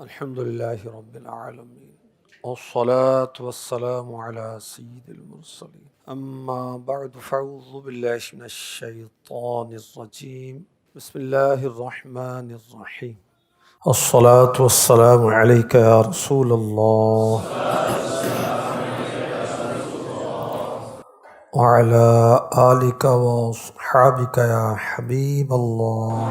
الحمد لله رب العالمين والصلاة والسلام على سيد المرسلين أما بعد فأعوذ بالله من الشيطان الرجيم بسم الله الرحمن الرحيم الصلاة والسلام عليك يا رسول الله وعلى آلك وأصحابك يا حبيب الله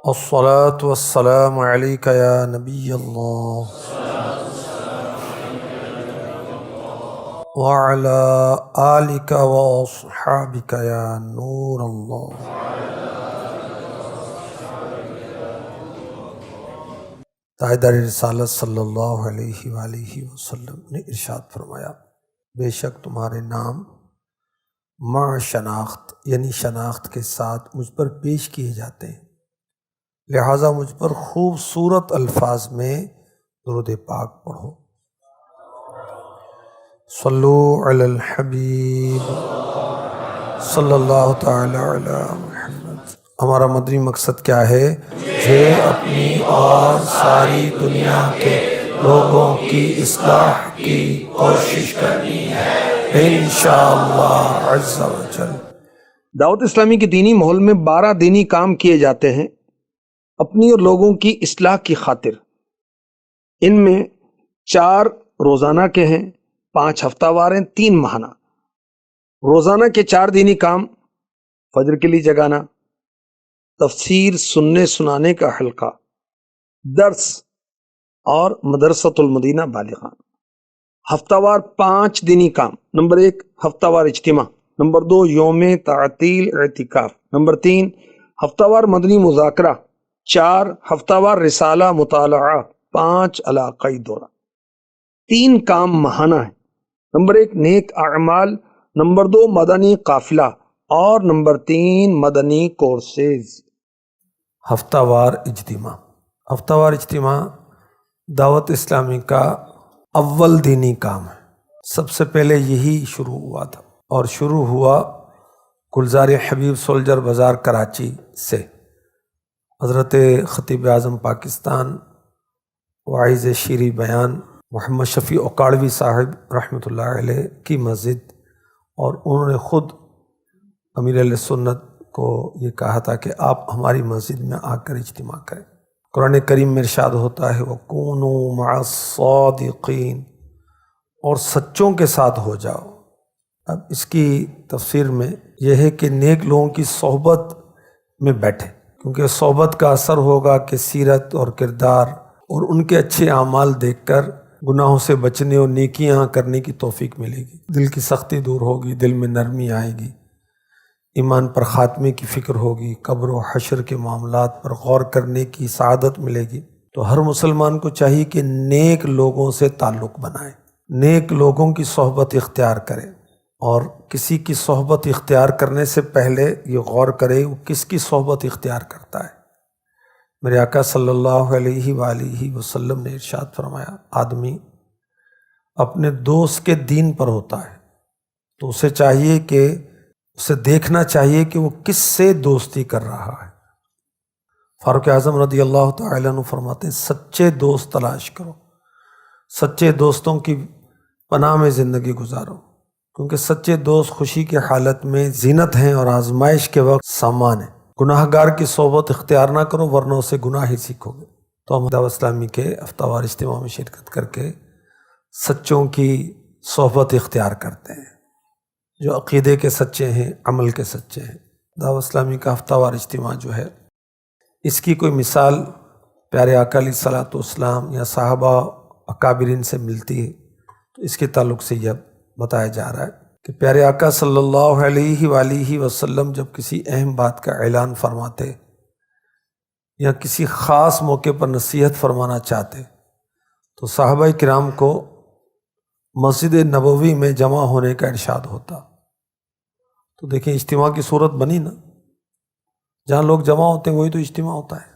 الصلاة والسلام عليك يا نبي الله وعلى آلك وأصحابك يا نور الله۔ تاجدار رسالت صلی اللہ علیہ وآلہ وسلم نے ارشاد فرمایا، بے شک تمہارے نام مع شناخت یعنی شناخت کے ساتھ مجھ پر پیش کیے جاتے ہیں، لہٰذا مجھ پر خوبصورت الفاظ میں درود پاک پڑھو۔ صلو علی الحبیب صلی اللہ تعالی علی محمد۔ ہمارا مدنی مقصد کیا ہے؟ مجھے اپنی اور ساری دنیا کے لوگوں کی اصلاح کی کوشش کرنی ہے انشاءاللہ عز و جل۔ دعوت اسلامی کے دینی ماحول میں 12 دینی کام کیے جاتے ہیں اپنی اور لوگوں کی اصلاح کی خاطر۔ ان میں 4 روزانہ کے ہیں، 5 ہفتہ وار ہیں، 3 ماہانہ۔ روزانہ کے 4 دینی کام: فجر کے لیے جگانا، تفسیر سننے سنانے کا حلقہ، درس اور مدرسۃ المدینہ بالغان۔ ہفتہ وار 5 دینی کام: نمبر 1 ہفتہ وار اجتماع، نمبر 2 یوم تعطیل اعتکاف، نمبر 3 ہفتہ وار مدنی مذاکرہ، 4 ہفتہ وار رسالہ مطالعہ، 5 علاقائی دورہ۔ 3 کام ماہانہ ہیں: نمبر 1 نیک اعمال، نمبر 2 مدنی قافلہ اور نمبر 3 مدنی کورسز۔ ہفتہ وار اجتماع۔ ہفتہ وار اجتماع دعوت اسلامی کا اول دینی کام ہے۔ سب سے پہلے یہی شروع ہوا تھا، اور شروع ہوا گلزار حبیب سولجر بازار کراچی سے۔ حضرت خطیب اعظم پاکستان واعظ شیریں بیان محمد شفیع اکاڑوی صاحب رحمۃ اللہ علیہ کی مسجد، اور انہوں نے خود امیر اہل سنت کو یہ کہا تھا کہ آپ ہماری مسجد میں آ کر اجتماع کریں۔ قرآن کریم میں ارشاد ہوتا ہے وَكُونُوا مَعَ الصَّادِقِينَ، اور سچوں کے ساتھ ہو جاؤ۔ اب اس کی تفسیر میں یہ ہے کہ نیک لوگوں کی صحبت میں بیٹھے، کیونکہ صحبت کا اثر ہوگا کہ سیرت اور کردار اور ان کے اچھے اعمال دیکھ کر گناہوں سے بچنے اور نیکیاں کرنے کی توفیق ملے گی، دل کی سختی دور ہوگی، دل میں نرمی آئے گی، ایمان پر خاتمے کی فکر ہوگی، قبر و حشر کے معاملات پر غور کرنے کی سعادت ملے گی۔ تو ہر مسلمان کو چاہیے کہ نیک لوگوں سے تعلق بنائے، نیک لوگوں کی صحبت اختیار کرے، اور کسی کی صحبت اختیار کرنے سے پہلے یہ غور کرے وہ کس کی صحبت اختیار کرتا ہے۔ میرے آقا صلی اللہ علیہ وآلہ وسلم نے ارشاد فرمایا، آدمی اپنے دوست کے دین پر ہوتا ہے تو اسے چاہیے کہ اسے دیکھنا چاہیے کہ وہ کس سے دوستی کر رہا ہے۔ فاروق اعظم رضی اللہ تعالیٰ عنہ فرماتے ہیں سچے دوست تلاش کرو، سچے دوستوں کی پناہ میں زندگی گزارو، کیونکہ سچے دوست خوشی کی حالت میں زینت ہیں اور آزمائش کے وقت سامان ہیں۔ گناہ گار کی صحبت اختیار نہ کرو ورنہ اسے گناہ ہی سیکھو گے۔ تو ہم دعوت اسلامی کے ہفتہ وار اجتماع میں شرکت کر کے سچوں کی صحبت اختیار کرتے ہیں، جو عقیدے کے سچے ہیں، عمل کے سچے ہیں۔ دعوت اسلامی کا ہفتہ وار اجتماع جو ہے، اس کی کوئی مثال پیارے آقا علیہ الصلوۃ والسلام یا صحابہ اکابرین سے ملتی ہے تو اس کے تعلق سے یہ بتایا جا رہا ہے کہ پیارے آقا صلی اللہ علیہ وآلہ وسلم جب کسی اہم بات کا اعلان فرماتے یا کسی خاص موقع پر نصیحت فرمانا چاہتے تو صحابہ کرام کو مسجد نبوی میں جمع ہونے کا ارشاد ہوتا۔ تو دیکھیں اجتماع کی صورت بنی نا، جہاں لوگ جمع ہوتے ہیں وہی تو اجتماع ہوتا ہے۔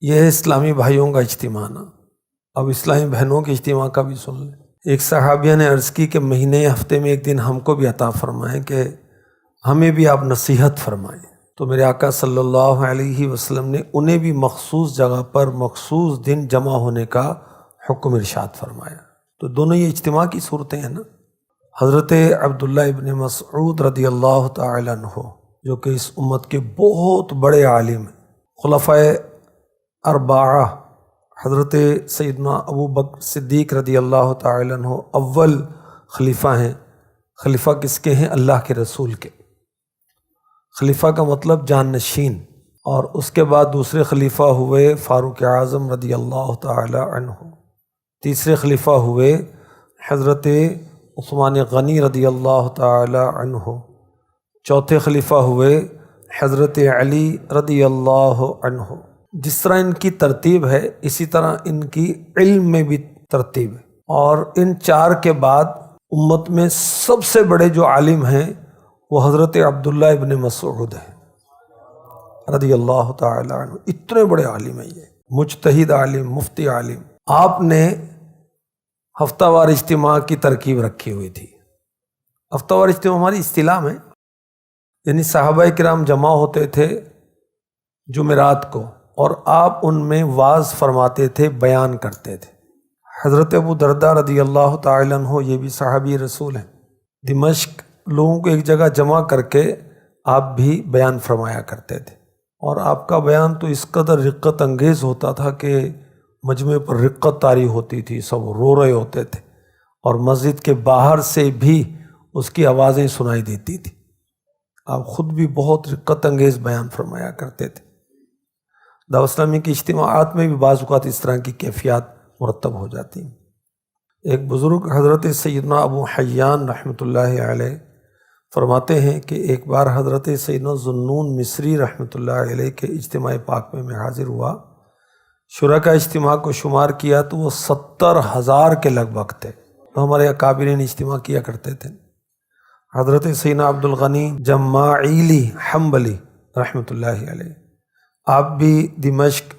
یہ ہے اسلامی بھائیوں کا اجتماع نا۔ اب اسلامی بہنوں کے اجتماع کا بھی سن لیں۔ ایک صحابیہ نے عرض کی کہ مہینے ہفتے میں ایک دن ہم کو بھی عطا فرمائیں کہ ہمیں بھی آپ نصیحت فرمائیں۔ تو میرے آقا صلی اللہ علیہ وسلم نے انہیں بھی مخصوص جگہ پر مخصوص دن جمع ہونے کا حکم ارشاد فرمایا۔ تو دونوں یہ اجتماع کی صورتیں ہیں نا۔ حضرت عبداللہ ابن مسعود رضی اللہ تعالی عنہ جو کہ اس امت کے بہت بڑے عالم ہیں، خلفائے اربعہ حضرت سیدنا ابو بکر صدیق رضی اللہ تعالی عنہ اول خلیفہ ہیں۔ خلیفہ کس کے ہیں؟ اللہ کے رسول کے۔ خلیفہ کا مطلب جان نشین، اور اس کے بعد دوسرے خلیفہ ہوئے فاروق اعظم رضی اللہ تعالی عنہ، تیسرے خلیفہ ہوئے حضرت عثمان غنی رضی اللہ تعالی عنہ، چوتھے خلیفہ ہوئے حضرت علی رضی اللہ عنہ۔ جس طرح ان کی ترتیب ہے اسی طرح ان کی علم میں بھی ترتیب ہے، اور ان چار کے بعد امت میں سب سے بڑے جو عالم ہیں وہ حضرت عبداللہ ابن مسعود ہیں رضی اللہ تعالی عنہ۔ اتنے بڑے عالم ہیں، یہ مجتہد عالم، مفتی عالم۔ آپ نے ہفتہ وار اجتماع کی ترکیب رکھی ہوئی تھی۔ ہفتہ وار اجتماع ہماری اصطلاح میں، یعنی صحابہ کرام جمع ہوتے تھے جمعرات کو، اور آپ ان میں وعظ فرماتے تھے، بیان کرتے تھے۔ حضرت ابو درداء رضی اللہ تعالی عنہ یہ بھی صحابی رسول ہیں، دمشق لوگوں کو ایک جگہ جمع کر کے آپ بھی بیان فرمایا کرتے تھے، اور آپ کا بیان تو اس قدر رقت انگیز ہوتا تھا کہ مجمع پر رقت طاری ہوتی تھی، سب رو رہے ہوتے تھے، اور مسجد کے باہر سے بھی اس کی آوازیں سنائی دیتی تھی۔ آپ خود بھی بہت رقت انگیز بیان فرمایا کرتے تھے۔ دعوت اسلامی کی اجتماعات میں بھی بعض اوقات اس طرح کی کیفیات مرتب ہو جاتی ہیں۔ ایک بزرگ حضرت سیدنا ابو حیان رحمۃ اللہ علیہ فرماتے ہیں کہ ایک بار حضرت سیدنا ذوالنون مصری رحمۃ اللہ علیہ کے اجتماع پاک میں حاضر ہوا۔ شرکا اجتماع کو شمار کیا تو وہ 70,000 کے لگ بھگ تھے۔ تو ہمارے اکابرین اجتماع کیا کرتے تھے۔ حضرت سیدنا عبد الغنی جماعیلی حنبلی رحمۃ اللہ علیہ، آپ بھی دمشق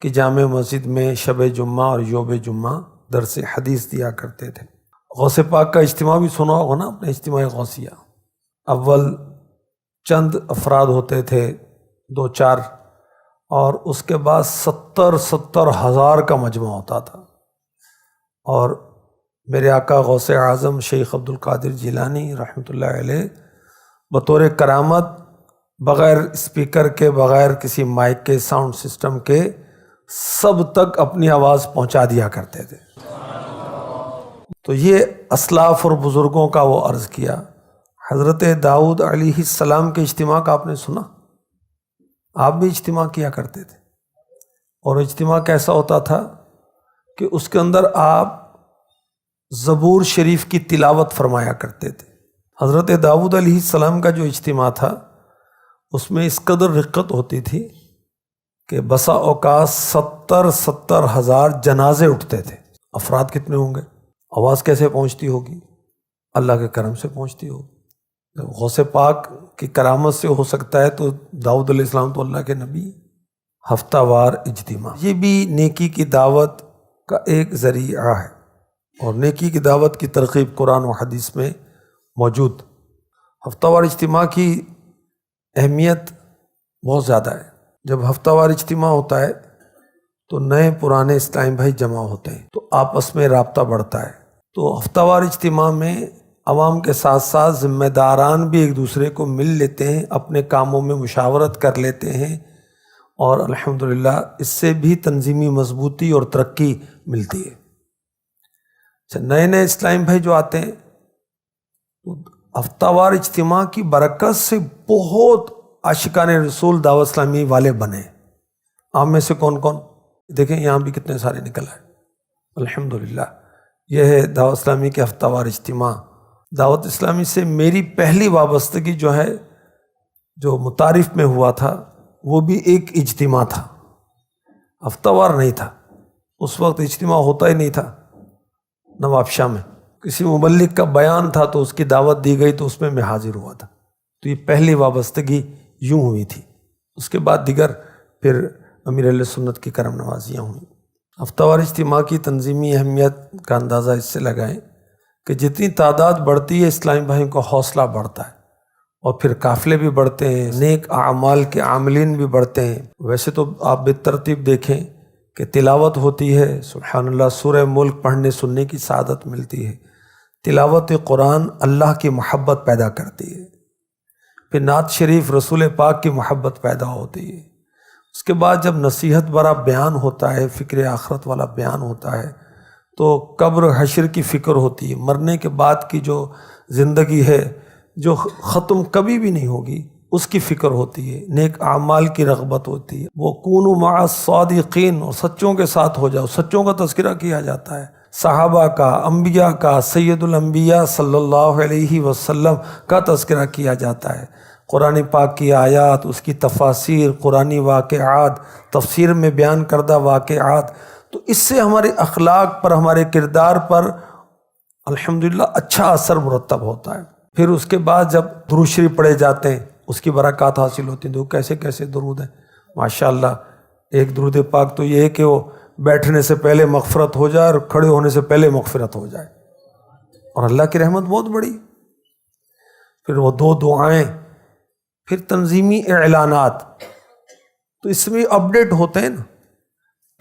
کی جامع مسجد میں شب جمعہ اور یوم جمعہ درس حدیث دیا کرتے تھے۔ غوث پاک کا اجتماع بھی سنا ہوگا نا، اپنے اجتماع غوثیہ۔ اول چند افراد ہوتے تھے، 2-4، اور اس کے بعد 70,000 کا مجمع ہوتا تھا۔ اور میرے آقا غوث اعظم شیخ عبد القادر جیلانی رحمۃ اللہ علیہ بطور کرامت بغیر اسپیکر کے، بغیر کسی مائک کے، ساؤنڈ سسٹم کے، سب تک اپنی آواز پہنچا دیا کرتے تھے۔ تو یہ اسلاف اور بزرگوں کا وہ عرض کیا۔ حضرت داؤد علیہ السلام کے اجتماع کا آپ نے سنا؟ آپ بھی اجتماع کیا کرتے تھے، اور اجتماع کیسا ہوتا تھا کہ اس کے اندر آپ زبور شریف کی تلاوت فرمایا کرتے تھے۔ حضرت داؤد علیہ السلام کا جو اجتماع تھا اس میں اس قدر رقت ہوتی تھی کہ بسا اوقات 70,000 جنازے اٹھتے تھے۔ افراد کتنے ہوں گے؟ آواز کیسے پہنچتی ہوگی؟ اللہ کے کرم سے پہنچتی ہوگی۔ غوث پاک کی کرامت سے ہو سکتا ہے تو داؤد علیہ السلام تو اللہ کے نبی۔ ہفتہ وار اجتماع یہ بھی نیکی کی دعوت کا ایک ذریعہ ہے، اور نیکی کی دعوت کی ترغیب قرآن و حدیث میں موجود۔ ہفتہ وار اجتماع کی اہمیت بہت زیادہ ہے۔ جب ہفتہ وار اجتماع ہوتا ہے تو نئے پرانے اسلامی بھائی جمع ہوتے ہیں، تو آپس میں رابطہ بڑھتا ہے۔ تو ہفتہ وار اجتماع میں عوام کے ساتھ ساتھ ذمہ داران بھی ایک دوسرے کو مل لیتے ہیں، اپنے کاموں میں مشاورت کر لیتے ہیں، اور الحمدللہ اس سے بھی تنظیمی مضبوطی اور ترقی ملتی ہے۔ اچھا، نئے نئے اسلامی بھائی جو آتے ہیں تو ہفتہ وار اجتماع کی برکت سے بہت عاشقان رسول دعوت اسلامی والے بنے۔ آپ میں سے کون کون؟ دیکھیں یہاں بھی کتنے سارے نکل آئے الحمدللہ۔ یہ ہے دعوت اسلامی کے ہفتہ وار اجتماع۔ دعوت اسلامی سے میری پہلی وابستگی جو ہے، جو متعارف میں ہوا تھا، وہ بھی ایک اجتماع تھا، ہفتہ وار نہیں تھا۔ اس وقت اجتماع ہوتا ہی نہیں تھا نواب شاہ میں، کسی مبلغ کا بیان تھا تو اس کی دعوت دی گئی تو اس میں حاضر ہوا تھا۔ تو یہ پہلی وابستگی یوں ہوئی تھی۔ اس کے بعد دیگر پھر امیر اہل سنت کی کرم نوازیاں ہوئیں۔ ہفتہ وار اجتماع کی تنظیمی اہمیت کا اندازہ اس سے لگائیں کہ جتنی تعداد بڑھتی ہے اسلامی بھائیوں کا حوصلہ بڑھتا ہے، اور پھر قافلے بھی بڑھتے ہیں، نیک اعمال کے عاملین بھی بڑھتے ہیں۔ ویسے تو آپ بالترتیب دیکھیں کہ تلاوت ہوتی ہے، سبحان اللہ، سورہ ملک پڑھنے سننے کی سعادت ملتی ہے۔ تلاوت قرآن اللہ کی محبت پیدا کرتی ہے، پھر نعت شریف رسول پاک کی محبت پیدا ہوتی ہے۔ اس کے بعد جب نصیحت بھرا بیان ہوتا ہے، فکر آخرت والا بیان ہوتا ہے، تو قبر حشر کی فکر ہوتی ہے، مرنے کے بعد کی جو زندگی ہے جو ختم کبھی بھی نہیں ہوگی اس کی فکر ہوتی ہے، نیک اعمال کی رغبت ہوتی ہے۔ وہ کونوا مع الصادقین، اور سچوں کے ساتھ ہو جاؤ، سچوں کا تذکرہ کیا جاتا ہے، صحابہ کا، انبیاء کا، سید الانبیاء صلی اللہ علیہ وسلم کا تذکرہ کیا جاتا ہے۔ قرآن پاک کی آیات، اس کی تفاسیر، قرآنی واقعات، تفسیر میں بیان کردہ واقعات، تو اس سے ہمارے اخلاق پر، ہمارے کردار پر الحمدللہ اچھا اثر مرتب ہوتا ہے۔ پھر اس کے بعد جب درود شریف پڑھے جاتے ہیں اس کی برکات حاصل ہوتی ہیں۔ تو کیسے کیسے درود ہیں ماشاءاللہ۔ ایک درود پاک تو یہ ہے کہ وہ بیٹھنے سے پہلے مغفرت ہو جائے اور کھڑے ہونے سے پہلے مغفرت ہو جائے، اور اللہ کی رحمت بہت بڑی۔ پھر وہ دو دعائیں، پھر تنظیمی اعلانات، تو اس میں اپڈیٹ ہوتے ہیں نا۔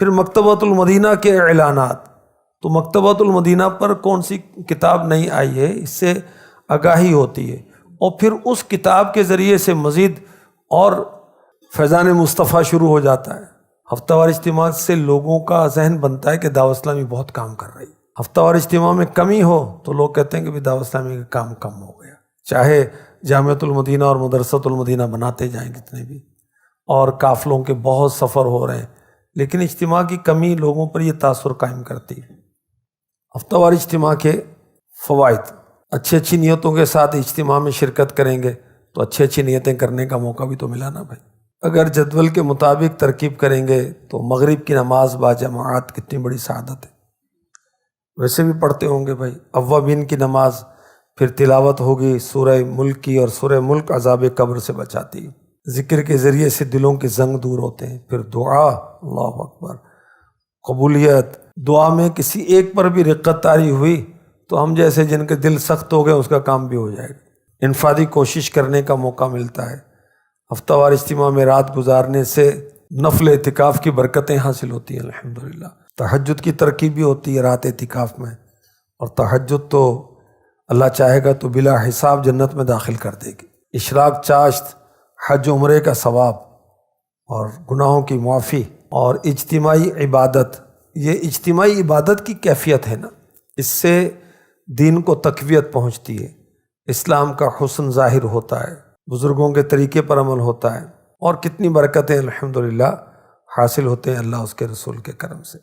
پھر مکتبۃ المدینہ کے اعلانات، تو مکتبۃ المدینہ پر کون سی کتاب نہیں آئی ہے، اس سے آگاہی ہوتی ہے، اور پھر اس کتاب کے ذریعے سے مزید اور فیضان مصطفیٰ شروع ہو جاتا ہے۔ ہفتہ وار اجتماع سے لوگوں کا ذہن بنتا ہے کہ دعوت اسلامی بہت کام کر رہی ہے۔ ہفتہ وار اجتماع میں کمی ہو تو لوگ کہتے ہیں کہ دعوت اسلامی کا کام کم ہو گیا، چاہے جامعۃ المدینہ اور مدرسۃ المدینہ بناتے جائیں کتنے بھی، اور قافلوں کے بہت سفر ہو رہے ہیں، لیکن اجتماع کی کمی لوگوں پر یہ تاثر قائم کرتی ہے۔ ہفتہ وار اجتماع کے فوائد: اچھی اچھی نیتوں کے ساتھ اجتماع میں شرکت کریں گے تو اچھی اچھی نیتیں کرنے کا موقع بھی تو ملا نا بھائی۔ اگر جدول کے مطابق ترکیب کریں گے تو مغرب کی نماز باجماعت کتنی بڑی سعادت ہے۔ ویسے بھی پڑھتے ہوں گے بھائی، اوابین کی نماز، پھر تلاوت ہوگی سورہ ملک کی، اور سورہ ملک عذاب قبر سے بچاتی ہے۔ ذکر کے ذریعے سے دلوں کے زنگ دور ہوتے ہیں۔ پھر دعا، اللہ اکبر، قبولیت دعا میں کسی ایک پر بھی رقت طاری ہوئی تو ہم جیسے جن کے دل سخت ہو گئے اس کا کام بھی ہو جائے گا۔ انفرادی کوشش کرنے کا موقع ملتا ہے۔ ہفتہ وار اجتماع میں رات گزارنے سے نفل اعتکاف کی برکتیں حاصل ہوتی ہیں الحمدللہ۔ تہجد کی ترکیب بھی ہوتی ہے رات اعتکاف میں، اور تہجد تو اللہ چاہے گا تو بلا حساب جنت میں داخل کر دے گی۔ اشراق چاشت، حج عمرے کا ثواب اور گناہوں کی معافی، اور اجتماعی عبادت، یہ اجتماعی عبادت کی کیفیت ہے نا، اس سے دین کو تقویت پہنچتی ہے، اسلام کا حسن ظاہر ہوتا ہے، بزرگوں کے طریقے پر عمل ہوتا ہے، اور کتنی برکتیں الحمدللہ حاصل ہوتے ہیں اللہ اس کے رسول کے کرم سے۔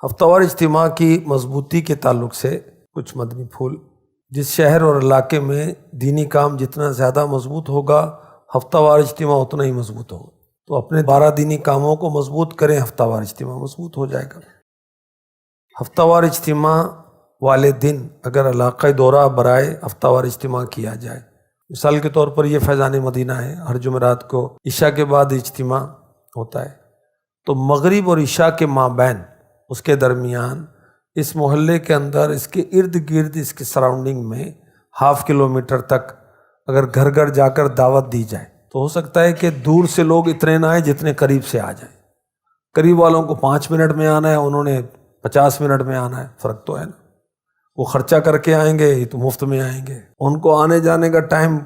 ہفتہ وار اجتماع کی مضبوطی کے تعلق سے کچھ مدنی پھول: جس شہر اور علاقے میں دینی کام جتنا زیادہ مضبوط ہوگا، ہفتہ وار اجتماع اتنا ہی مضبوط ہوگا۔ تو اپنے 12 دینی کاموں کو مضبوط کریں، ہفتہ وار اجتماع مضبوط ہو جائے گا۔ ہفتہ وار اجتماع والے دن اگر علاقائی دورہ برائے ہفتہ وار اجتماع کیا جائے، مثال کے طور پر یہ فیضان مدینہ ہے، ہر جمعرات کو عشاء کے بعد اجتماع ہوتا ہے، تو مغرب اور عشاء کے مابین، اس کے درمیان، اس محلے کے اندر، اس کے ارد گرد، اس کے سراؤنڈنگ میں ½ کلومیٹر تک اگر گھر گھر جا کر دعوت دی جائے تو ہو سکتا ہے کہ دور سے لوگ اتنے نہ آئیں جتنے قریب سے آ جائیں۔ قریب والوں کو 5 منٹ میں آنا ہے، انہوں نے 50 منٹ میں آنا ہے، فرق تو ہے نا۔ وہ خرچہ کر کے آئیں گے، یہ تو مفت میں آئیں گے، ان کو آنے جانے کا ٹائم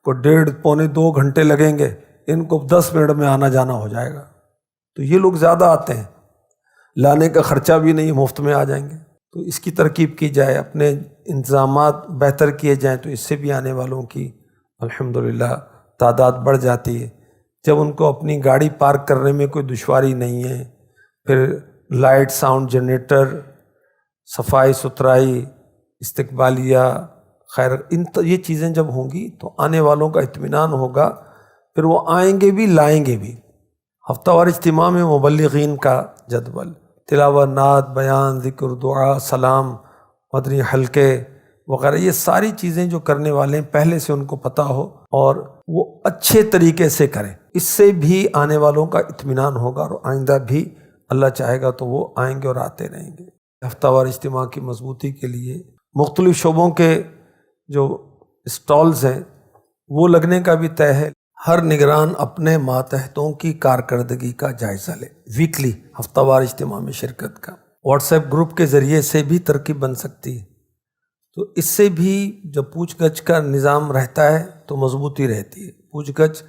کو 1.5 پونے 2 گھنٹے لگیں گے، ان کو 10 منٹ میں آنا جانا ہو جائے گا۔ تو یہ لوگ زیادہ آتے ہیں، لانے کا خرچہ بھی نہیں، مفت میں آ جائیں گے۔ تو اس کی ترکیب کی جائے، اپنے انتظامات بہتر کیے جائیں، تو اس سے بھی آنے والوں کی الحمدللہ تعداد بڑھ جاتی ہے۔ جب ان کو اپنی گاڑی پارک کرنے میں کوئی دشواری نہیں ہے، پھر لائٹ، ساؤنڈ، جنریٹر، صفائی ستھرائی، استقبالیہ، خیر، یہ چیزیں جب ہوں گی تو آنے والوں کا اطمینان ہوگا، پھر وہ آئیں گے بھی، لائیں گے بھی۔ ہفتہ وار اجتماع میں مبلغین کا جدول، تلاوت، نعت، بیان، ذکر، دعا، سلام، مدنی حلقے وغیرہ، یہ ساری چیزیں جو کرنے والے ہیں پہلے سے ان کو پتہ ہو اور وہ اچھے طریقے سے کریں، اس سے بھی آنے والوں کا اطمینان ہوگا، اور آئندہ بھی اللہ چاہے گا تو وہ آئیں گے اور آتے رہیں گے۔ ہفتہ وار اجتماع کی مضبوطی کے لیے مختلف شعبوں کے جو اسٹالز ہیں وہ لگنے کا بھی طے ہے۔ ہر نگران اپنے ماتحتوں کی کارکردگی کا جائزہ لے، ویکلی ہفتہ وار اجتماع میں شرکت کا۔ واٹس ایپ گروپ کے ذریعے سے بھی ترکیب بن سکتی ہے، تو اس سے بھی جب پوچھ گچھ کا نظام رہتا ہے تو مضبوطی رہتی ہے۔ پوچھ گچھ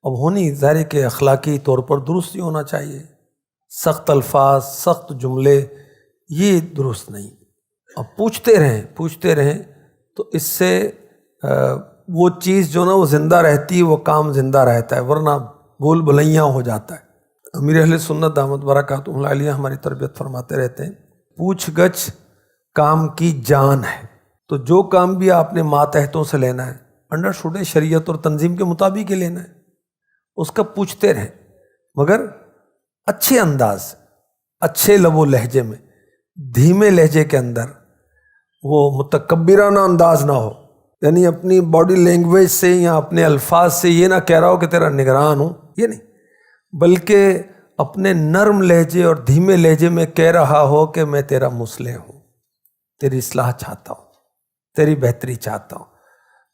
اب ہونی ظاہر ہے کہ اخلاقی طور پر درست ہی ہونا چاہیے، سخت الفاظ، سخت جملے یہ درست نہیں۔ اب پوچھتے رہیں تو اس سے وہ چیز جو نا وہ زندہ رہتی ہے، وہ کام زندہ رہتا ہے، ورنہ بول بلیاں ہو جاتا ہے۔ امیر اہل سنت دامت برکاتہ علیہ ہماری تربیت فرماتے رہتے ہیں، پوچھ گچھ کام کی جان ہے۔ تو جو کام بھی آپ نے ماتحتوں سے لینا ہے، انڈر شوڈے شریعت اور تنظیم کے مطابق ہی لینا ہے، اس کا پوچھتے رہیں، مگر اچھے انداز، اچھے لب و لہجے میں، دھیمے لہجے کے اندر، وہ متکبرانہ انداز نہ ہو، یعنی اپنی باڈی لینگویج سے یا اپنے الفاظ سے یہ نہ کہہ رہا ہو کہ تیرا نگران ہوں، یہ نہیں، بلکہ اپنے نرم لہجے اور دھیمے لہجے میں کہہ رہا ہو کہ میں تیرا مصلح ہوں، تیری اصلاح چاہتا ہوں، تیری بہتری چاہتا ہوں۔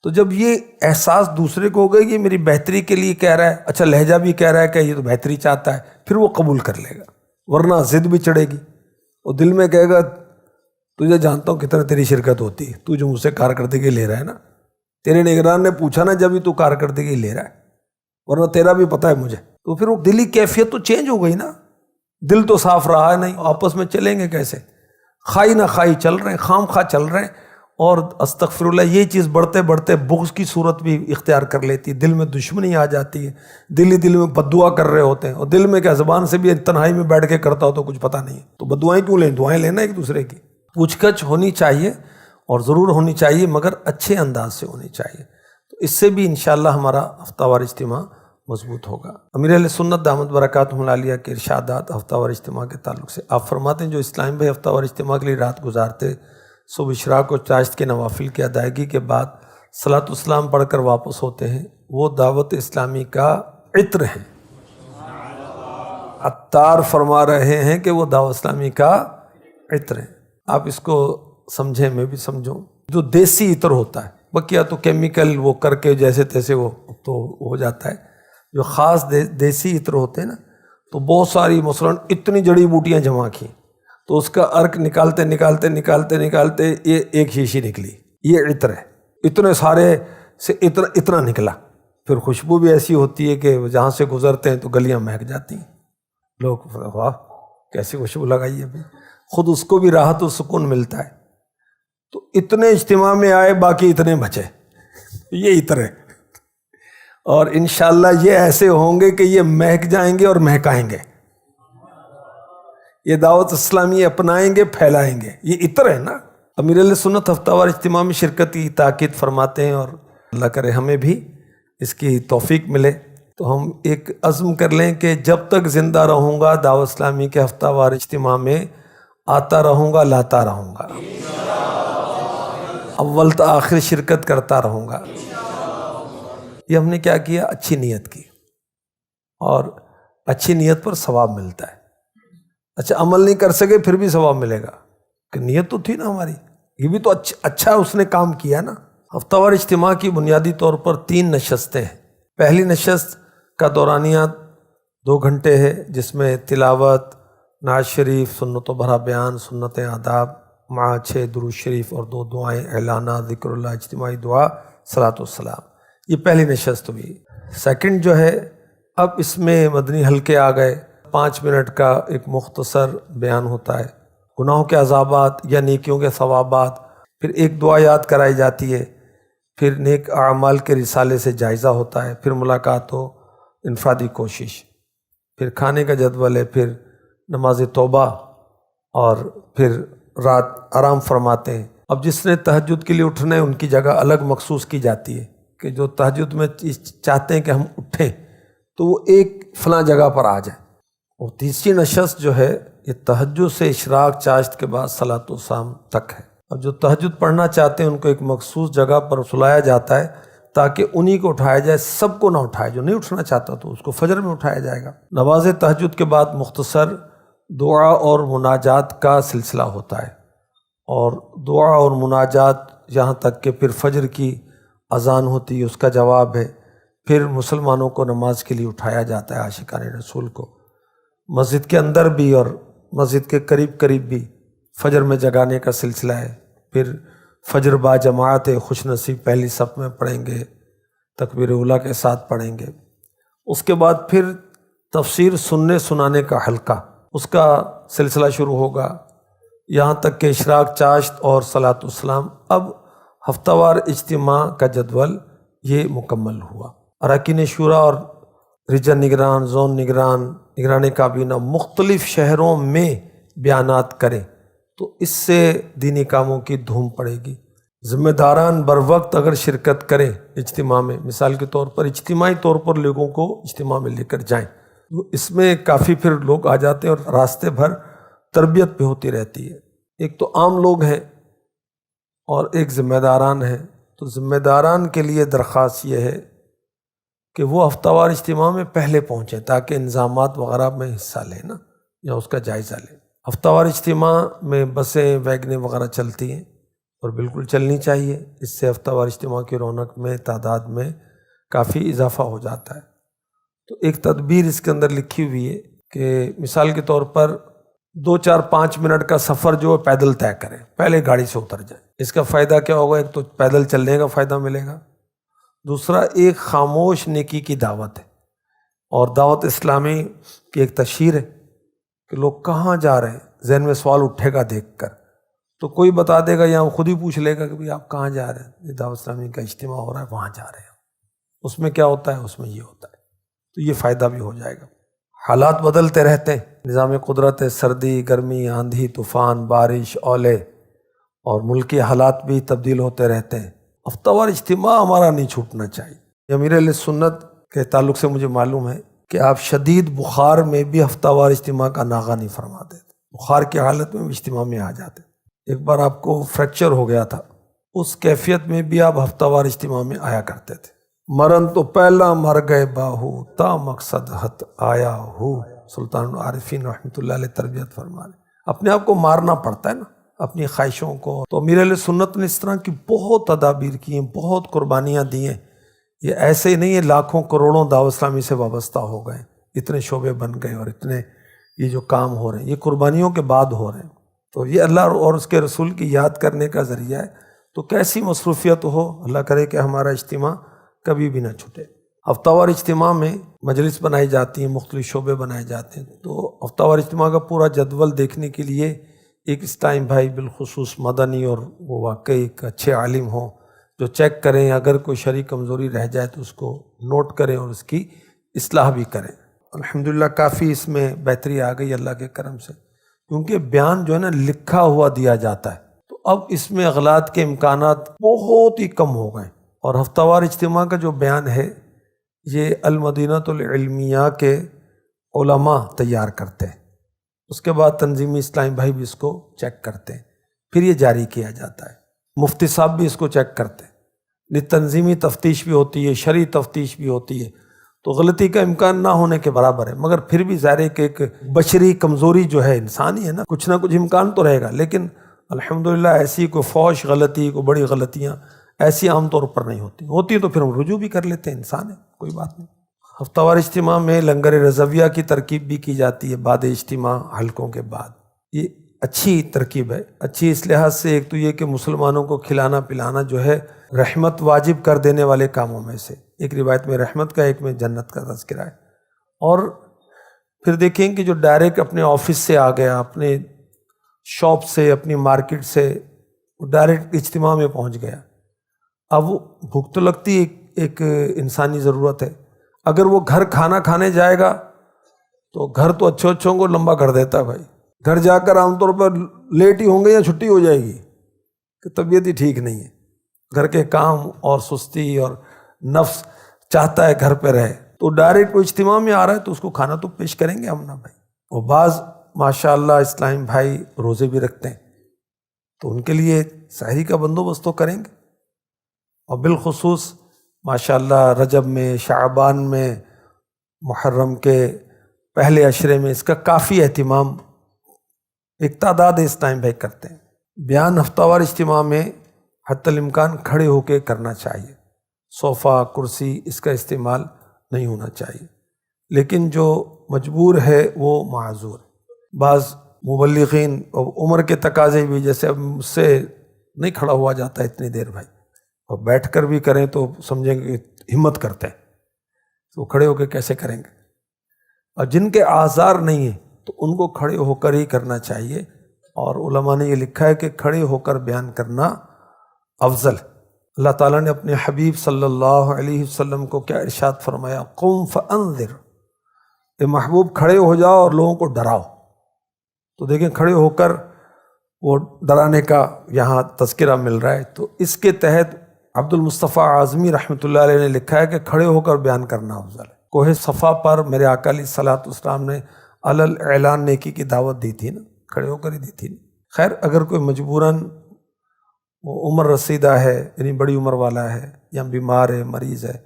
تو جب یہ احساس دوسرے کو ہوگا کہ میری بہتری کے لیے کہہ رہا ہے، اچھا لہجہ بھی کہہ رہا ہے کہ یہ تو بہتری چاہتا ہے، پھر وہ قبول کر لے گا، ورنہ ضد بھی چڑھے گی، وہ دل میں کہے گا تجھے جانتا ہوں کتنا تیری شرکت ہوتی ہے، تو جو مجھ سے کارکردگی لے رہا ہے نا، تیرے نگران نے پوچھا نا جب ہی تو کارکردگی لے رہا ہے، ورنہ تیرا بھی پتہ ہے مجھے۔ تو پھر وہ دلی کیفیت تو چینج ہو گئی نا، دل تو صاف رہا نہیں، آپس میں چلیں گے کیسے؟ خائی نہ خائی چل رہے ہیں، خام خواہ چل رہے ہیں، اور استغفر اللہ یہ چیز بڑھتے بڑھتے بغض کی صورت بھی اختیار کر لیتی ہے، دل میں دشمنی آ جاتی ہے، دل ہی دل میں بد دعا کر رہے ہوتے ہیں، اور دل میں کیا زبان سے بھی تنہائی میں بیٹھ کے کرتا ہو تو کچھ پتہ نہیں ہے، تو بد دعائیں کیوں لیں؟ دعائیں لینا ایک دوسرے کی۔ پوچھ گچھ ہونی چاہیے اور ضرور ہونی چاہیے، مگر اچھے انداز سے ہونی چاہیے، تو اس سے بھی انشاءاللہ ہمارا ہفتہ وار اجتماع مضبوط ہوگا۔ امیر اہل سنت دامت برکاتہ علیہ کے ارشادات ہفتہ وار اجتماع کے تعلق سے، آپ فرماتے ہیں جو اسلام بھائی ہفتہ وار اجتماع کے لیے رات گزارتے، صبح اشراق و چاشت کے نوافل کی ادائیگی کے بعد صلاۃ السلام پڑھ کر واپس ہوتے ہیں، وہ دعوت اسلامی کا عطر ہیں۔ عطار فرما رہے ہیں کہ وہ دعوت اسلامی کا عطر ہیں۔ آپ اس کو سمجھیں، میں بھی سمجھوں، جو دیسی عطر ہوتا ہے، بقیہ تو کیمیکل وہ کر کے جیسے تیسے وہ تو ہو جاتا ہے، جو خاص دیسی عطر ہوتے ہیں نا، تو بہت ساری مثلاً اتنی جڑی بوٹیاں جمع کی، تو اس کا عرق نکالتے یہ ایک شیشی نکلی، یہ عطر ہے، اتنے سارے سے اتنا نکلا، پھر خوشبو بھی ایسی ہوتی ہے کہ جہاں سے گزرتے ہیں تو گلیاں مہک جاتی ہیں، لوگ واہ کیسی خوشبو لگائی ہے، خود اس کو بھی راحت و سکون ملتا ہے۔ تو اتنے اجتماع میں آئے، باقی اتنے بچے، یہ عطر ہے، اور انشاءاللہ یہ ایسے ہوں گے کہ یہ مہک جائیں گے اور مہکائیں گے، یہ دعوت اسلامی اپنائیں گے، پھیلائیں گے، یہ عطر ہے نا۔ امیر اہل سنت ہفتہ وار اجتماع میں شرکت کی تاکید فرماتے ہیں، اور اللہ کرے ہمیں بھی اس کی توفیق ملے، تو ہم ایک عزم کر لیں کہ جب تک زندہ رہوں گا دعوت اسلامی کے ہفتہ وار اجتماع میں آتا رہوں گا، لاتا رہوں گا، اول تا آخر شرکت کرتا رہوں گا۔ یہ ہم نے کیا کیا؟ اچھی نیت کی، اور اچھی نیت پر ثواب ملتا ہے۔ اچھا عمل نہیں کر سکے پھر بھی ثواب ملے گا، کہ نیت تو تھی نا ہماری، یہ بھی تو اچھا اس نے کام کیا نا۔ ہفتہ وار اجتماع کی بنیادی طور پر 3 نشستیں ہیں۔ پہلی نشست کا دورانیہ 2 گھنٹے ہے، جس میں تلاوت، نعت شریف، سنت و بھرا بیان، سنت آداب، مع 6 درود شریف اور 2 دعائیں، اعلانہ، ذکر اللہ، اجتماعی دعا، صلاۃ والسلام، یہ پہلی نشست ہوئی۔ سیکنڈ جو ہے، اب اس میں مدنی حلقے آ گئے، 5 منٹ کا ایک مختصر بیان ہوتا ہے، گناہوں کے عذابات یا نیکیوں کے ثوابات، پھر ایک دعا یاد کرائی جاتی ہے، پھر نیک اعمال کے رسالے سے جائزہ ہوتا ہے، پھر ملاقات ہو، انفرادی کوشش، پھر کھانے کا جدول ہے، پھر نماز توبہ، اور پھر رات آرام فرماتے ہیں۔ اب جس نے تہجد کے لیے اٹھنا ہے ان کی جگہ الگ مخصوص کی جاتی ہے، کہ جو تہجد میں چاہتے ہیں کہ ہم اٹھیں تو وہ ایک فلاں جگہ پر آ جائیں۔ اور تیسری نشست جو ہے یہ تہجد سے اشراق چاشت کے بعد صلاۃ الشام تک ہے۔ اب جو تہجد پڑھنا چاہتے ہیں ان کو ایک مخصوص جگہ پر سلایا جاتا ہے تاکہ انہی کو اٹھایا جائے، سب کو نہ اٹھائے، جو نہیں اٹھنا چاہتا تو اس کو فجر میں اٹھایا جائے گا۔ نماز تہجد کے بعد مختصر دعا اور مناجات کا سلسلہ ہوتا ہے، اور دعا اور مناجات یہاں تک کہ پھر فجر کی اذان ہوتی ہے اس کا جواب ہے، پھر مسلمانوں کو نماز کے لیے اٹھایا جاتا ہے، عاشقان رسول کو مسجد کے اندر بھی اور مسجد کے قریب قریب بھی فجر میں جگانے کا سلسلہ ہے۔ پھر فجر با جماعت خوش نصیب پہلی صف میں پڑھیں گے، تکبیر اولیٰ کے ساتھ پڑھیں گے۔ اس کے بعد پھر تفسیر سننے سنانے کا حلقہ، اس کا سلسلہ شروع ہوگا یہاں تک کہ اشراق چاشت اور صلاۃ السلام۔ اب ہفتہ وار اجتماع کا جدول یہ مکمل ہوا۔ اراکین شورا اور ریجن نگران، زون نگران، نگران کابینہ مختلف شہروں میں بیانات کریں تو اس سے دینی کاموں کی دھوم پڑے گی۔ ذمہ داران بر وقت اگر شرکت کریں اجتماع میں، مثال کے طور پر اجتماعی طور پر لوگوں کو اجتماع میں لے کر جائیں، تو اس میں کافی پھر لوگ آ جاتے ہیں اور راستے بھر تربیت بھی ہوتی رہتی ہے۔ ایک تو عام لوگ ہیں اور ایک ذمہ داران ہیں، تو ذمہ داران کے لیے درخواست یہ ہے کہ وہ ہفتہ وار اجتماع میں پہلے پہنچیں تاکہ انضامات وغیرہ میں حصہ لیں نا، یا اس کا جائزہ لیں۔ ہفتہ وار اجتماع میں بسیں ویگنیں وغیرہ چلتی ہیں اور بالکل چلنی چاہیے، اس سے ہفتہ وار اجتماع کی رونق میں، تعداد میں کافی اضافہ ہو جاتا ہے۔ تو ایک تدبیر اس کے اندر لکھی ہوئی ہے کہ مثال کے طور پر 2 4 5 منٹ کا سفر جو ہے پیدل طے کریں، پہلے گاڑی سے اتر جائیں۔ اس کا فائدہ کیا ہوگا؟ ایک تو پیدل چلنے کا فائدہ ملے گا، دوسرا ایک خاموش نیکی کی دعوت ہے، اور دعوت اسلامی کی ایک تشہیر ہے کہ لوگ کہاں جا رہے ہیں، ذہن میں سوال اٹھے گا دیکھ کر، تو کوئی بتا دے گا یا خود ہی پوچھ لے گا کہ بھئی آپ کہاں جا رہے ہیں، یہ دعوت اسلامی کا اجتماع ہو رہا ہے وہاں جا رہے ہیں۔ اس میں کیا ہوتا ہے؟ اس میں یہ ہوتا ہے، تو یہ فائدہ بھی ہو جائے گا۔ حالات بدلتے رہتے ہیں، نظام قدرت ہے، سردی، گرمی، آندھی، طوفان، بارش، اولے، اور ملکی حالات بھی تبدیل ہوتے رہتے ہیں۔ ہفتہ وار اجتماع ہمارا نہیں چھوٹنا چاہیے۔ امیر اہل سنت کے تعلق سے مجھے معلوم ہے کہ آپ شدید بخار میں بھی ہفتہ وار اجتماع کا ناغہ نہیں فرماتے تھے، بخار کی حالت میں بھی اجتماع میں آ جاتے۔ ایک بار آپ کو فریکچر ہو گیا تھا، اس کیفیت میں بھی آپ ہفتہ وار اجتماع میں آیا کرتے تھے۔ مرن تو پہلا مر گئے باہو، تا مقصد حت آیا ہو، سلطان العارفین رحمۃ اللہ علیہ تربیت فرما رہے۔ اپنے آپ کو مارنا پڑتا ہے نا، اپنی خواہشوں کو۔ تو امیر اہل سنت نے اس طرح کی بہت تدابیر کی ہیں، بہت قربانیاں دی ہیں۔ یہ ایسے ہی نہیں ہے لاکھوں کروڑوں دعوت اسلامی سے وابستہ ہو گئے، اتنے شعبے بن گئے اور اتنے یہ جو کام ہو رہے ہیں یہ قربانیوں کے بعد ہو رہے ہیں۔ تو یہ اللہ اور اس کے رسول کی یاد کرنے کا ذریعہ ہے۔ تو کیسی مصروفیت ہو، اللہ کرے کہ ہمارا اجتماع کبھی بھی نہ چھوٹے۔ ہفتہ وار اجتماع میں مجلس بنائی جاتی ہیں، مختلف شعبے بنائے جاتے ہیں۔ تو ہفتہ وار اجتماع کا پورا جدول دیکھنے کے لیے ایک اس ٹائم بھائی بالخصوص مدنی اور وہ واقعی ایک اچھے عالم ہوں جو چیک کریں، اگر کوئی شرعی کمزوری رہ جائے تو اس کو نوٹ کریں اور اس کی اصلاح بھی کریں۔ الحمدللہ کافی اس میں بہتری آ گئی اللہ کے کرم سے، کیونکہ بیان جو ہے نا لکھا ہوا دیا جاتا ہے، تو اب اس میں اغلاط کے امکانات بہت ہی کم ہو گئے۔ اور ہفتہ وار اجتماع کا جو بیان ہے یہ المدینۃ العلمیہ کے علماء تیار کرتے ہیں، اس کے بعد تنظیمی اسلامی بھائی بھی اس کو چیک کرتے ہیں، پھر یہ جاری کیا جاتا ہے۔ مفتی صاحب بھی اس کو چیک کرتے ہیں، یہ تنظیمی تفتیش بھی ہوتی ہے، شرعی تفتیش بھی ہوتی ہے، تو غلطی کا امکان نہ ہونے کے برابر ہے۔ مگر پھر بھی ظاہر ہے کہ ایک بشری کمزوری جو ہے، انسان ہی ہے نا، کچھ نہ کچھ امکان تو رہے گا، لیکن الحمدللہ ایسی کوئی فوش غلطی، کوئی بڑی غلطیاں ایسی عام طور پر نہیں ہوتی تو پھر ہم رجوع بھی کر لیتے ہیں، انسان ہے، کوئی بات نہیں۔ ہفتہ وار اجتماع میں لنگر رضویہ کی ترکیب بھی کی جاتی ہے بعد اجتماع حلقوں کے بعد۔ یہ اچھی ترکیب ہے، اچھی اس لحاظ سے، ایک تو یہ کہ مسلمانوں کو کھلانا پلانا جو ہے رحمت واجب کر دینے والے کاموں میں سے، ایک روایت میں رحمت کا، ایک میں جنت کا تذکرہ ہے۔ اور پھر دیکھیں کہ جو ڈائریکٹ اپنے آفس سے آ گیا، اپنے شاپ سے، اپنی مارکیٹ سے ڈائریکٹ اجتماع میں پہنچ گیا، اب وہ بھوک تو لگتی ایک انسانی ضرورت ہے۔ اگر وہ گھر کھانا کھانے جائے گا تو گھر تو اچھوں کو لمبا کر دیتا ہے بھائی، گھر جا کر عام طور پر لیٹ ہی ہوں گے یا چھٹی ہو جائے گی کہ طبیعت ہی ٹھیک نہیں ہے، گھر کے کام اور سستی اور نفس چاہتا ہے گھر پہ رہے، تو ڈائریکٹ وہ اجتماع میں آ رہا ہے تو اس کو کھانا تو پیش کریں گے ہم نا بھائی۔ اور بعض ماشاءاللہ اسلام بھائی روزے بھی رکھتے ہیں تو ان کے لیے سحری کا بندوبست تو کریں گے، اور بالخصوص ماشاءاللہ رجب میں، شعبان میں، محرم کے پہلے عشرے میں اس کا کافی اہتمام ایک تعداد اس ٹائم بھائی کرتے ہیں۔ بیان ہفتہ وار اجتماع میں حتی الامکان کھڑے ہو کے کرنا چاہیے، صوفہ کرسی اس کا استعمال نہیں ہونا چاہیے، لیکن جو مجبور ہے وہ معذور ہے۔ بعض مبلغین اور عمر کے تقاضے بھی، جیسے اب مجھ سے نہیں کھڑا ہوا جاتا اتنی دیر بھائی، اور بیٹھ کر بھی کریں تو سمجھیں گے کہ ہمت کرتے ہیں، تو کھڑے ہو کے کیسے کریں گے؟ اور جن کے آزار نہیں ہیں تو ان کو کھڑے ہو کر ہی کرنا چاہیے، اور علماء نے یہ لکھا ہے کہ کھڑے ہو کر بیان کرنا افضل ہے۔ اللہ تعالیٰ نے اپنے حبیب صلی اللہ علیہ وسلم کو کیا ارشاد فرمایا؟ قم فانذر، اے محبوب کھڑے ہو جاؤ اور لوگوں کو ڈراؤ۔ تو دیکھیں کھڑے ہو کر وہ ڈرانے کا یہاں تذکرہ مل رہا ہے، تو اس کے تحت عبد المصطفیٰ اعظمی رحمۃ اللہ علیہ نے لکھا ہے کہ کھڑے ہو کر بیان کرنا افضل ہے۔ کوہ صفا پر میرے آقا علیہ الصلوۃ والسلام نے علی اعلان نیکی کی دعوت دی تھی نا، کھڑے ہو کر ہی دی تھی نا۔ خیر اگر کوئی مجبوراً عمر رسیدہ ہے، یعنی بڑی عمر والا ہے، یا بیمار ہے، مریض ہے،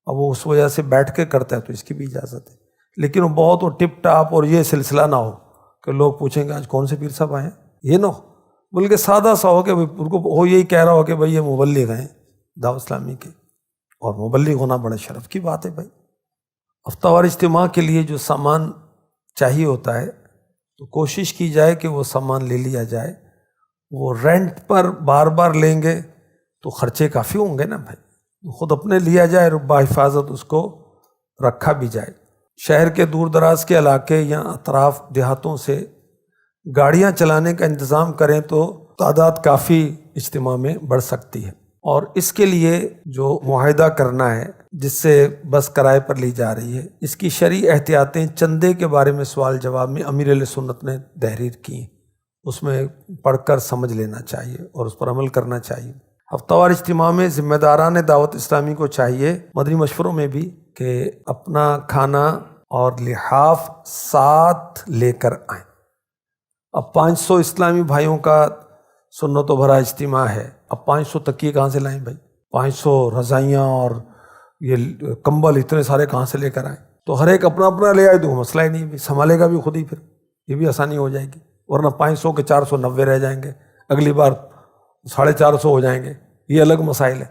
اب وہ اس وجہ سے بیٹھ کے کرتا ہے تو اس کی بھی اجازت ہے، لیکن وہ بہت وہ ٹپ ٹاپ اور یہ سلسلہ نہ ہو کہ لوگ پوچھیں گے آج کون سے پیر صاحب آئے ہیں، یہ نہ ہو، بلکہ سادہ سا ہو کہ ان کو وہ یہی کہہ رہا ہو کہ بھائی یہ مبلغ ہیں دعوت اسلامی کے، اور مبلغ ہونا بڑے شرف کی بات ہے بھائی۔ ہفتہ وار اجتماع کے لیے جو سامان چاہیے ہوتا ہے تو کوشش کی جائے کہ وہ سامان لے لیا جائے۔ وہ رینٹ پر بار بار لیں گے تو خرچے کافی ہوں گے نا بھائی، خود اپنے لیا جائے، باحفاظت اس کو رکھا بھی جائے۔ شہر کے دور دراز کے علاقے یا اطراف دیہاتوں سے گاڑیاں چلانے کا انتظام کریں تو تعداد کافی اجتماع میں بڑھ سکتی ہے، اور اس کے لیے جو معاہدہ کرنا ہے جس سے بس کرائے پر لی جا رہی ہے، اس کی شرعی احتیاطیں چندے کے بارے میں سوال جواب میں امیر اہل سنت نے تحریر کی ہیں، اس میں پڑھ کر سمجھ لینا چاہیے اور اس پر عمل کرنا چاہیے۔ ہفتہ وار اجتماع میں ذمہ داران دعوت اسلامی کو چاہیے، مدنی مشوروں میں بھی، کہ اپنا کھانا اور لحاف ساتھ لے کر آئیں۔ اب 500 اسلامی بھائیوں کا سنت و بھرا اجتماع ہے، اب 500 تکیے کہاں سے لائیں بھائی؟ 500 رضائیاں اور یہ کمبل اتنے سارے کہاں سے لے کر آئیں؟ تو ہر ایک اپنا اپنا لے آئے تو مسئلہ ہی نہیں بھی، سنبھالے گا بھی خود ہی، پھر یہ بھی آسانی ہو جائے گی، ورنہ 500 کے 490 رہ جائیں گے، اگلی بار 450 ہو جائیں گے، یہ الگ مسائل ہے۔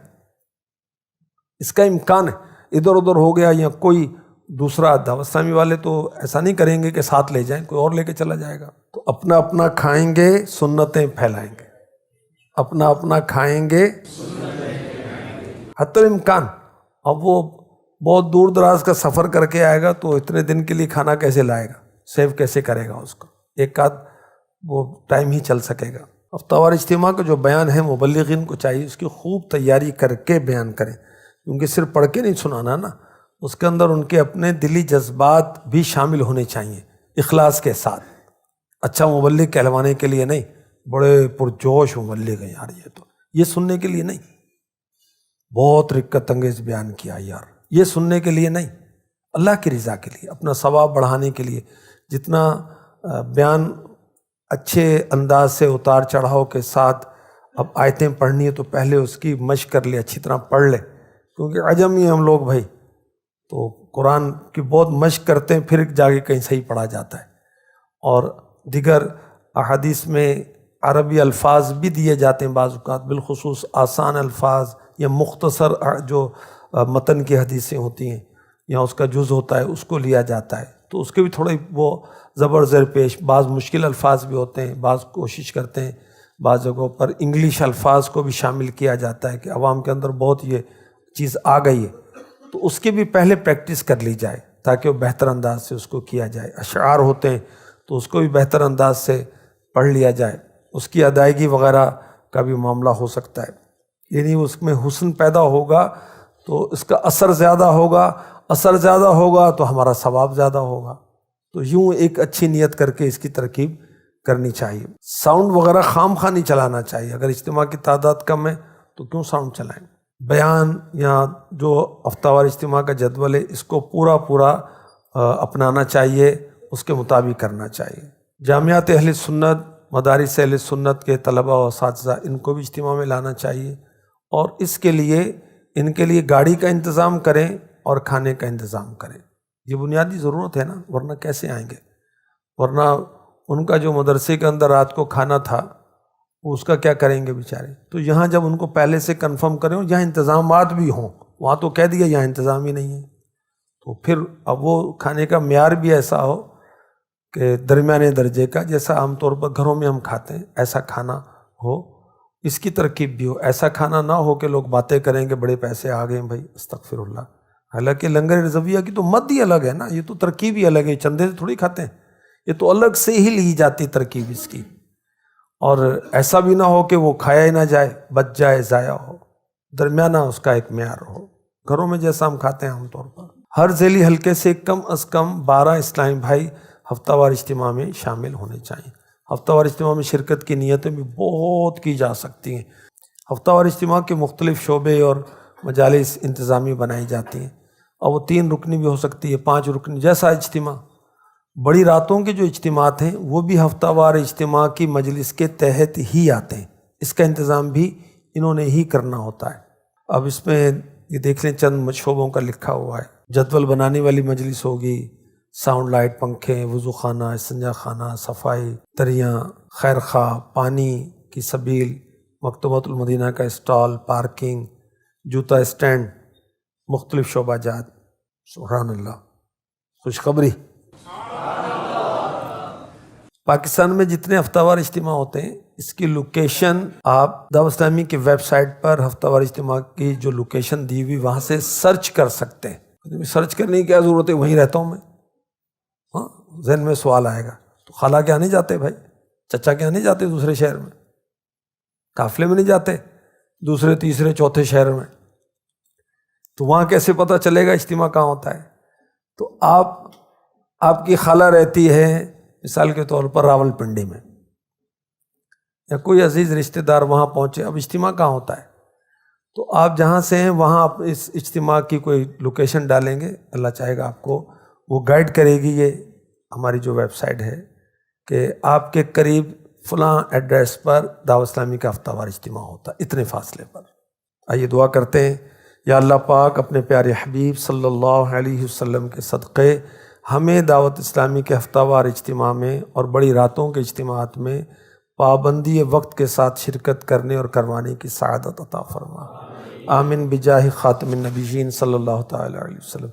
اس کا امکان ہے ادھر ادھر ہو گیا، یا کوئی دوسرا دعوت اسلامی والے تو ایسا نہیں کریں گے کہ ساتھ لے جائیں، کوئی اور لے کے چلا جائے گا، تو اپنا اپنا کھائیں گے، سنتیں پھیلائیں گے، اپنا اپنا کھائیں گے حتی الامکان۔ اب وہ بہت دور دراز کا سفر کر کے آئے گا تو اتنے دن کے لیے کھانا کیسے لائے گا، سیو کیسے کرے گا، اس کو ایک آدھ وہ ٹائم ہی چل سکے گا۔ ہفتہ وار اجتماع کا جو بیان ہے مبلغین کو چاہیے اس کی خوب تیاری کر کے بیان کریں، کیونکہ صرف پڑھ کے نہیں سنانا نا، اس کے اندر ان کے اپنے دلی جذبات بھی شامل ہونے چاہیے اخلاص کے ساتھ۔ اچھا مبلغ کہلوانے کے لیے نہیں، بڑے پرجوش مبلغ ہیں یار، یہ سننے کے لیے نہیں، بہت رقت انگیز بیان کیا یار، یہ سننے کے لیے نہیں، اللہ کی رضا کے لیے، اپنا ثواب بڑھانے کے لیے۔ جتنا بیان اچھے انداز سے اتار چڑھاؤ کے ساتھ، اب آیتیں پڑھنی ہے تو پہلے اس کی مشق کر لے، اچھی طرح پڑھ لے، کیونکہ عجم ہی ہم لوگ بھائی، تو قرآن کی بہت مشق کرتے ہیں، پھر جا کے کہیں صحیح پڑھا جاتا ہے۔ اور دیگر احادیث میں عربی الفاظ بھی دیے جاتے ہیں بعض اوقات، بالخصوص آسان الفاظ یا مختصر جو متن کی حدیثیں ہوتی ہیں یا اس کا جز ہوتا ہے اس کو لیا جاتا ہے، تو اس کے بھی تھوڑے وہ زبر زیر پیش، بعض مشکل الفاظ بھی ہوتے ہیں، بعض کوشش کرتے ہیں بعض جگہوں پر انگلش الفاظ کو بھی شامل کیا جاتا ہے کہ عوام کے اندر بہت یہ چیز آ گئی ہے، تو اس کی بھی پہلے پریکٹس کر لی جائے تاکہ وہ بہتر انداز سے اس کو کیا جائے۔ اشعار ہوتے ہیں تو اس کو بھی بہتر انداز سے پڑھ لیا جائے، اس کی ادائیگی وغیرہ کا بھی معاملہ ہو سکتا ہے، یعنی اس میں حسن پیدا ہوگا تو اس کا اثر زیادہ ہوگا، اثر زیادہ ہوگا تو ہمارا ثواب زیادہ ہوگا۔ تو یوں ایک اچھی نیت کر کے اس کی ترکیب کرنی چاہیے۔ ساؤنڈ وغیرہ خام خواہ نہیں چلانا چاہیے، اگر اجتماع کی تعداد کم ہے تو کیوں ساؤنڈ چلائیں۔ بیان یا جو ہفتہ وار اجتماع کا جدول ہے اس کو پورا اپنانا چاہیے، اس کے مطابق کرنا چاہیے۔ جامعات اہل سنت، مدارس اہل سنت کے طلباء و اساتذہ، ان کو بھی اجتماع میں لانا چاہیے، اور اس کے لیے ان کے لیے گاڑی کا انتظام کریں اور کھانے کا انتظام کریں، یہ بنیادی ضرورت ہے نا، ورنہ کیسے آئیں گے؟ ورنہ ان کا جو مدرسے کے اندر رات کو کھانا تھا وہ اس کا کیا کریں گے بیچارے؟ تو یہاں جب ان کو پہلے سے کنفرم کریں اور جہاں انتظامات بھی ہوں، وہاں تو کہہ دیا یہاں انتظام ہی نہیں ہے، تو پھر اب وہ کھانے کا معیار بھی ایسا ہو کہ درمیانے درجے کا، جیسا عام طور پر گھروں میں ہم کھاتے ہیں ایسا کھانا ہو، اس کی ترکیب بھی ہو، ایسا کھانا نہ ہو کہ لوگ باتیں کریں کہ بڑے پیسے آ گئے ہیں بھائی، استغفر اللہ۔ حالانکہ لنگر رضویہ کی تو مد ہی الگ ہے نا، یہ تو ترکیب ہی الگ ہے، چندے سے تھوڑی کھاتے ہیں، یہ تو الگ سے ہی لی جاتی ترکیب اس کی۔ اور ایسا بھی نہ ہو کہ وہ کھایا ہی نہ جائے، بچ جائے، ضائع ہو، درمیانہ اس کا ایک معیار ہو، گھروں میں جیسا ہم کھاتے ہیں عام طور پر۔ ہر ذیلی حلقے سے کم از کم 12 اسلامی بھائی ہفتہ وار اجتماع میں شامل ہونے چاہئیں۔ ہفتہ وار اجتماع میں شرکت کی نیتیں بھی بہت کی جا سکتی ہیں۔ ہفتہ وار اجتماع کے مختلف شعبے اور مجالس انتظامی بنائی جاتی ہیں، اور وہ 3 رکنی بھی ہو سکتی ہے، 5 رکنی، جیسا اجتماع۔ بڑی راتوں کے جو اجتماعات ہیں وہ بھی ہفتہ وار اجتماع کی مجلس کے تحت ہی آتے ہیں، اس کا انتظام بھی انہوں نے ہی کرنا ہوتا ہے۔ اب اس میں یہ دیکھ لیں چند شعبوں کا لکھا ہوا ہے، جدول بنانے والی مجلس ہوگی، ساؤنڈ لائٹ، پنکھے، وضو خانہ، استنجا خانہ، صفائی، دریاں، خیر خواہ، پانی کی سبیل، مکتبۃ المدینہ کا اسٹال، پارکنگ، جوتا اسٹینڈ، مختلف شعبہ جات۔ سبحان اللہ، خوشخبری۔ پاکستان میں جتنے ہفتہ وار اجتماع ہوتے ہیں اس کی لوکیشن آپ دعوت اسلامی کی ویب سائٹ پر ہفتہ وار اجتماع کی جو لوکیشن دی ہوئی وہاں سے سرچ کر سکتے ہیں۔ سرچ کرنے کی کیا ضرورت ہے، وہیں رہتا ہوں میں۔ ہاں، ذہن میں سوال آئے گا تو خالہ کیا نہیں جاتے بھائی، چچا کیا نہیں جاتے دوسرے شہر میں، قافلے میں نہیں جاتے دوسرے تیسرے چوتھے شہر میں، تو وہاں کیسے پتہ چلے گا اجتماع کہاں ہوتا ہے؟ تو آپ کی خالہ رہتی ہے مثال کے طور پر راول پنڈی میں، یا کوئی عزیز رشتہ دار وہاں پہنچے، اب اجتماع کہاں ہوتا ہے؟ تو آپ جہاں سے ہیں وہاں آپ اس اجتماع کی کوئی لوکیشن ڈالیں گے، اللہ چاہے گا آپ کو وہ گائیڈ کرے گی یہ ہماری جو ویب سائٹ ہے کہ آپ کے قریب فلاں ایڈریس پر دعوت اسلامی کا ہفتہ وار اجتماع ہوتا ہے، اتنے فاصلے پر۔ آئیے دعا کرتے ہیں، یا اللہ پاک اپنے پیارے حبیب صلی اللہ علیہ وسلم کے صدقے ہمیں دعوت اسلامی کے ہفتہ وار اجتماع میں اور بڑی راتوں کے اجتماعات میں پابندی وقت کے ساتھ شرکت کرنے اور کروانے کی سعادت عطا فرما۔ آمین بجاہ خاتم النبیین صلی اللہ تعالی علیہ وسلم۔